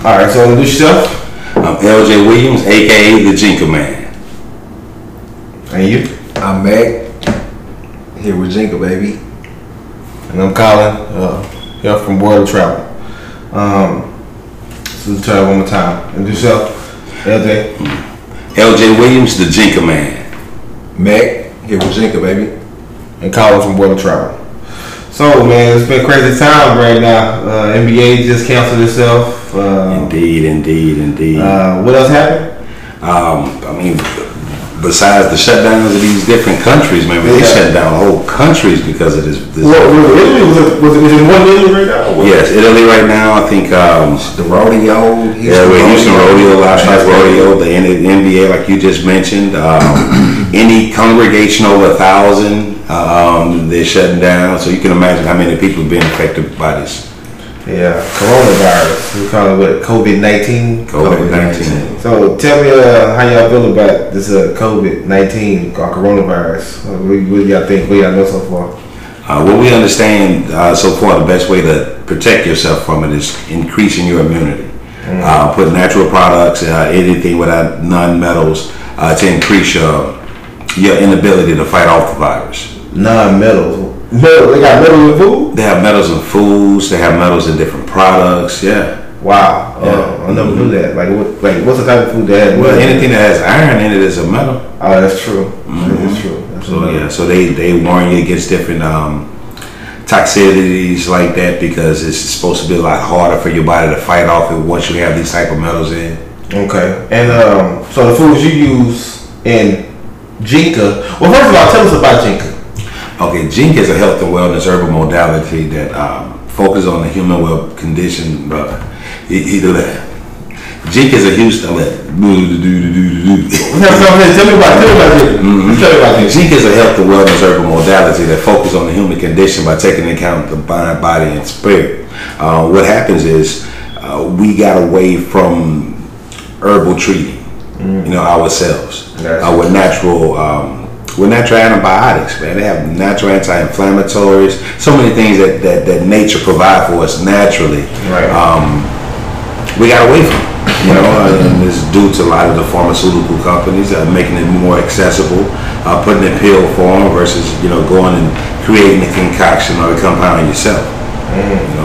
All right, so introduce yourself. I'm LJ Williams, aka the Jinka Man. And you? I'm Mac, here with Jinka, baby. And I'm Colin, here from Border Travel. So let's try it one more time. Introduce yourself, LJ. LJ Williams, the Jinka Man. Mac, here with Jinka, baby. And Colin from Border Travel. So, man, it's been a crazy time right now. NBA just canceled itself. Indeed. What else happened? Besides the shutdowns of these different countries, man, they shut down whole countries because of this. Was it one Italy right now? Yes, Italy right now. I think the rodeo. Houston rodeo, last night's rodeo. The NBA, like you just mentioned. Any congregation over 1,000, they're shutting down. So you can imagine how many people are being affected by this. Yeah, coronavirus. We call it what? COVID-19. COVID-19. So tell me how y'all feel about this COVID-19 or coronavirus. What do y'all think? What y'all know so far? What we understand so far, the best way to protect yourself from it is increasing your immunity. Put natural products, anything without non-metals, to increase your inability to fight off the virus. Non-metals. They got metals in food? They have metals in foods. They have metals in different products. Yeah. Wow. I never knew that. What's the type of food that has? Well, anything that has iron in it is a metal. Oh, that's true. That's true. So they warn you against different toxicities like that because it's supposed to be a lot harder for your body to fight off it once you have these type of metals in. Okay. And so the foods you use in Jinka. Well, first of all, tell us about Jinka. Okay, Jinka is a health and wellness herbal modality that focuses on the human well condition. Jinka is a Houston. Tell me about it. Jinka is a health and wellness herbal modality that focuses on the human condition by taking into account the mind, body, and spirit. What happens is we got away from herbal treating, ourselves. With natural antibiotics, man. They have natural anti-inflammatories, so many things that nature provide for us naturally. Right. We got away from it, and it's due to a lot of the pharmaceutical companies making it more accessible, putting it in pill form versus going and creating a concoction or a compound yourself.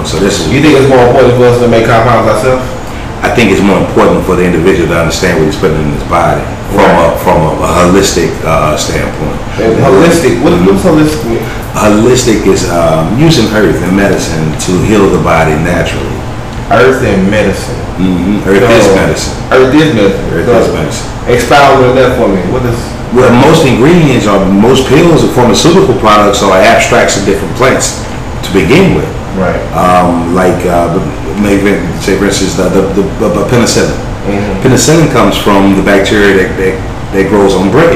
So this is. You think it's more important for us to make compounds ourselves? I think it's more important for the individual to understand what he's putting in his body from a holistic standpoint. Holistic? What's holistic mean? Holistic is using earth and medicine to heal the body naturally. Earth and medicine. Earth is medicine. Earth is medicine. Earth is medicine. Expound on that for me. What is? Well, most ingredients or most pills or pharmaceutical products are abstracts of different plants to begin with. Right. Maybe say for instance the penicillin. Penicillin comes from the bacteria that grows on bread.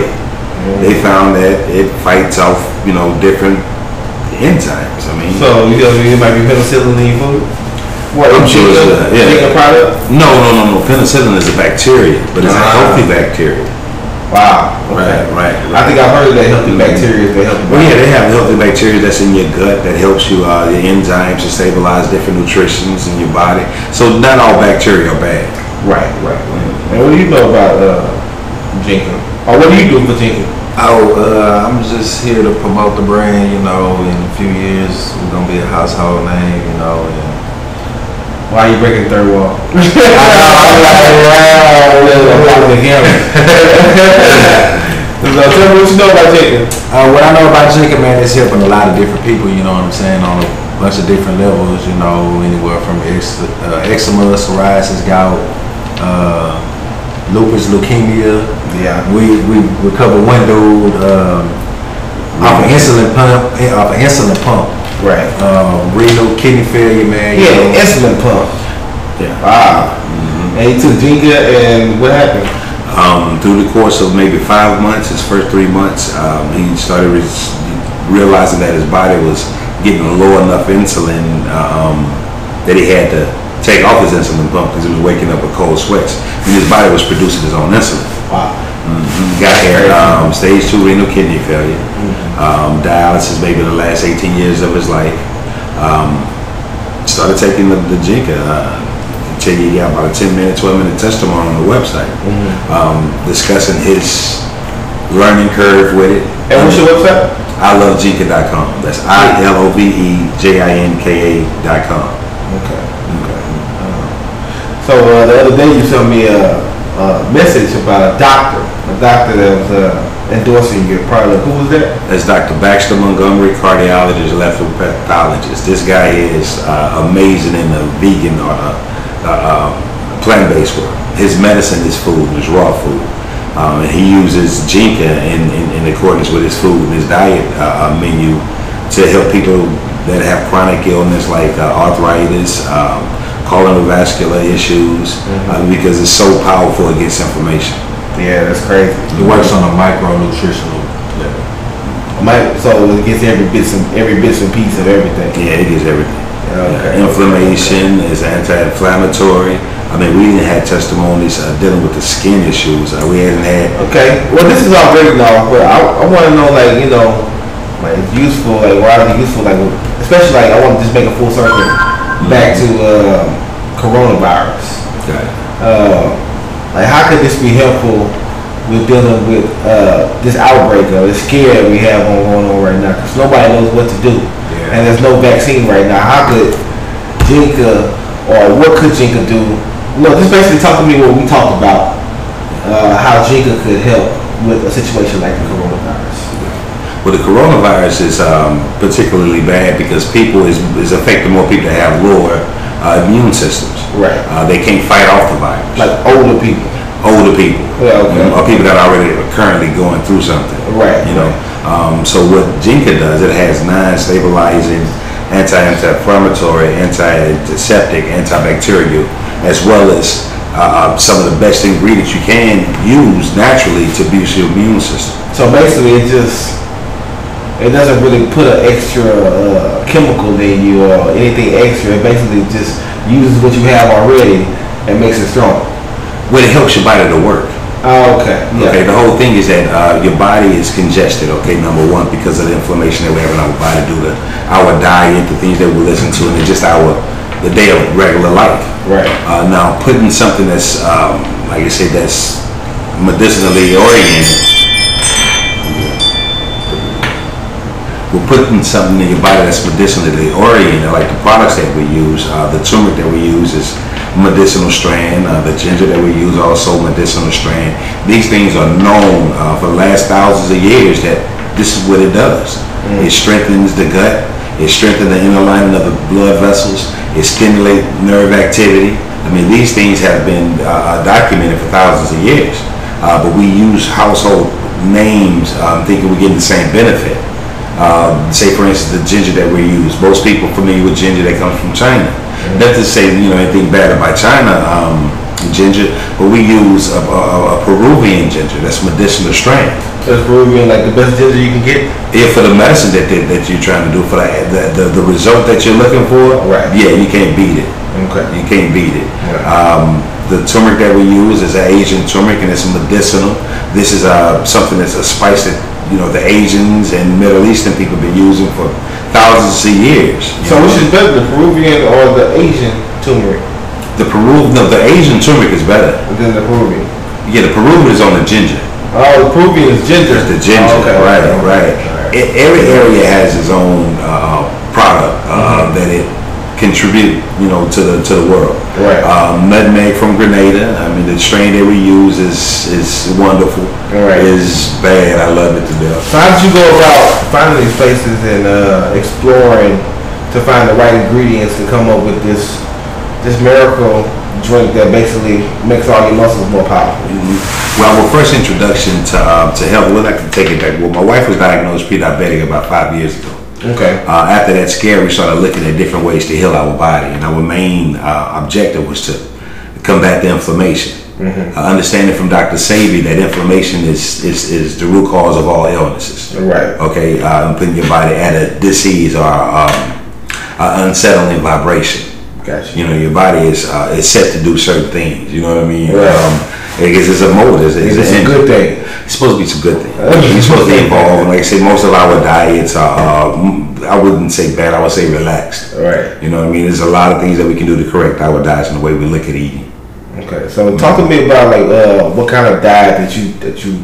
They found that it fights off different enzymes. So it might be penicillin in your food. What? I'm sure Chicken product? No. Penicillin is a bacteria, but it's a healthy bacteria. Wow. Okay. Right. I think I've heard that healthy bacteria. They have healthy bacteria that's in your gut that helps you the enzymes to stabilize different nutritions in your body. So not all bacteria are bad. Right. And what do you know about Jinka? Or what do you do for Jinka? I'm just here to promote the brand. In a few years we're gonna be a household name. And why are you breaking the third wall? Tell me what you know about Jinka. What I know about Jinka, man, is helping a lot of different people, on a bunch of different levels, anywhere from eczema, psoriasis, gout, lupus, leukemia. Yeah. We recover one dude off an insulin pump. Right. Renal kidney failure, man. Yeah, insulin pump. Yeah. Wow. And he took Jinka, and what happened? Through the course of maybe 5 months, his first 3 months, he started realizing that his body was getting low enough insulin that he had to take off his insulin pump because he was waking up with cold sweats. And his body was producing his own insulin. Wow. Got here, stage 2 renal kidney failure, dialysis maybe the last 18 years of his life. Started taking the Jinka. tell you he got about a 10-minute, 12-minute testimony on the website, discussing his learning curve with it. And what's your website? ilovejinka.com. That's ilovejinka.com. Okay. So the other day you sent me a message about a doctor that was endorsing your product. Who was that? That's Dr. Baxter Montgomery, cardiologist, electropathologist. This guy is amazing in the vegan or plant-based world. His medicine is food, is raw food. And he uses Jinka in accordance with his food and his diet menu to help people that have chronic illness like arthritis, cardiovascular issues, because it's so powerful against inflammation. Yeah, that's crazy. It works on a micronutritional level. So it gets every bit and piece of everything. Yeah, it gets everything. Okay. Inflammation is anti-inflammatory. I mean, we didn't have testimonies dealing with the skin issues. We hadn't had. Okay. Well, this is all great now, but I want to know, like, you know, like it's useful. Like, why is it useful? Like, especially like I want to just make a full circle back to coronavirus. Okay. Like, how could this be helpful with dealing with this outbreak or this scare that we have going on right now? Because nobody knows what to do, and there's no vaccine right now. How could Jinka, or what could Jinka do? Look, just basically talk to me what we talked about, how Jinka could help with a situation like the coronavirus. Well, the coronavirus is particularly bad because people is affecting more people that have lower immune systems. Right. They can't fight off the virus. Like older people. Older people. Yeah, okay. Or people that already are currently going through something. Right. You know. So what Jinka does, it has 9 stabilizing, anti-inflammatory, antiseptic, antibacterial, as well as some of the best ingredients you can use naturally to boost your immune system. So basically, it doesn't really put an extra chemical in you or anything extra. It basically just uses what you have already and makes it stronger. Well, it helps your body to work. Oh, okay. Yeah. Okay, the whole thing is that your body is congested, okay, number one, because of the inflammation that we have in our body due to our diet, the things that we listen to, and just the day of regular life. Right. Now, putting something that's, like I said, that's medicinally oriented, we're putting something in your body that's medicinally oriented, like the products that we use. The turmeric that we use is medicinal strain. The ginger that we use also medicinal strain. These things are known for the last thousands of years that this is what it does. It strengthens the gut. It strengthens the inner lining of the blood vessels. It stimulates nerve activity. I mean, these things have been documented for thousands of years. But we use household names thinking we're getting the same benefit. Say, for instance, the ginger that we use. Most people are familiar with ginger that comes from China. Not to say anything bad about China ginger, but we use a Peruvian ginger that's medicinal strain. Is Peruvian like the best ginger you can get? Yeah, for the medicine that you're trying to do, for the result that you're looking for. Right. Yeah, you can't beat it. Okay. You can't beat it. Right. The turmeric that we use is an Asian turmeric, and it's medicinal. This is something that's a spice that the Asians and Middle Eastern people have been using for thousands of years. So which is better, the Peruvian or the Asian turmeric? The Asian turmeric is better Than the Peruvian. Yeah, the Peruvian is on the ginger. Oh, the Peruvian is ginger. It's the ginger, okay. Right. Every area has its own product that it contribute, to the world. Right. Nutmeg from Grenada. I mean, the strain that we use is wonderful. Right. Is bad. I love it to death. So how did you go about finding these places and exploring to find the right ingredients to come up with this miracle drink that basically makes all your muscles more powerful? Well, our first introduction to health, well, I can take it back. Well, my wife was diagnosed pre-diabetic about 5 years ago. Okay. After that scare, we started looking at different ways to heal our body, and our main objective was to combat the inflammation. Understanding from Dr. Sebi that inflammation is the root cause of all illnesses. Right. Okay. Putting your body at a disease or unsettling vibration. Gotcha. You know, your body is set to do certain things. You know what I mean? Right. Because it's a motor. It's a good thing. It's supposed to be some good things. You're supposed to evolve. And like I say, most of our diets are, I wouldn't say bad, I would say relaxed. Right. You know what I mean? There's a lot of things that we can do to correct our diets and the way we look at eating. Okay, so talk to me about like what kind of diet that you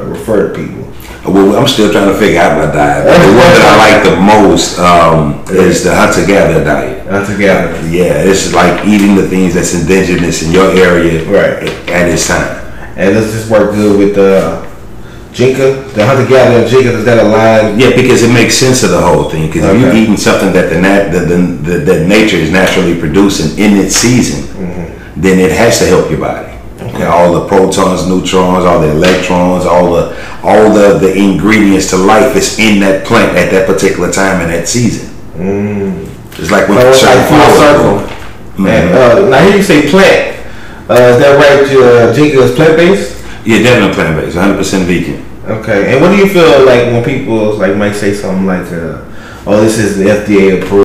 refer to people. Well, I'm still trying to figure out my diet. But the one that I like the most is the hunter-gatherer diet. Hunter-gatherer. Yeah, it's like eating the things that's indigenous in your area at its time. And does this work good with Jinka? The hunter-gatherer Jinka, does that align? Yeah, because it makes sense of the whole thing. Because if you're eating something that that nature is naturally producing in its season, then it has to help your body. Okay. All the protons, neutrons, all the electrons, all the ingredients to life is in that plant at that particular time in that season. It's like when it's like full circle. And now here you say plant. Is that right? Jinka is plant based? Yeah, definitely plant based. 100% vegan. Okay. And what do you feel like when people like might say something like, "Oh, this is the FDA approved"?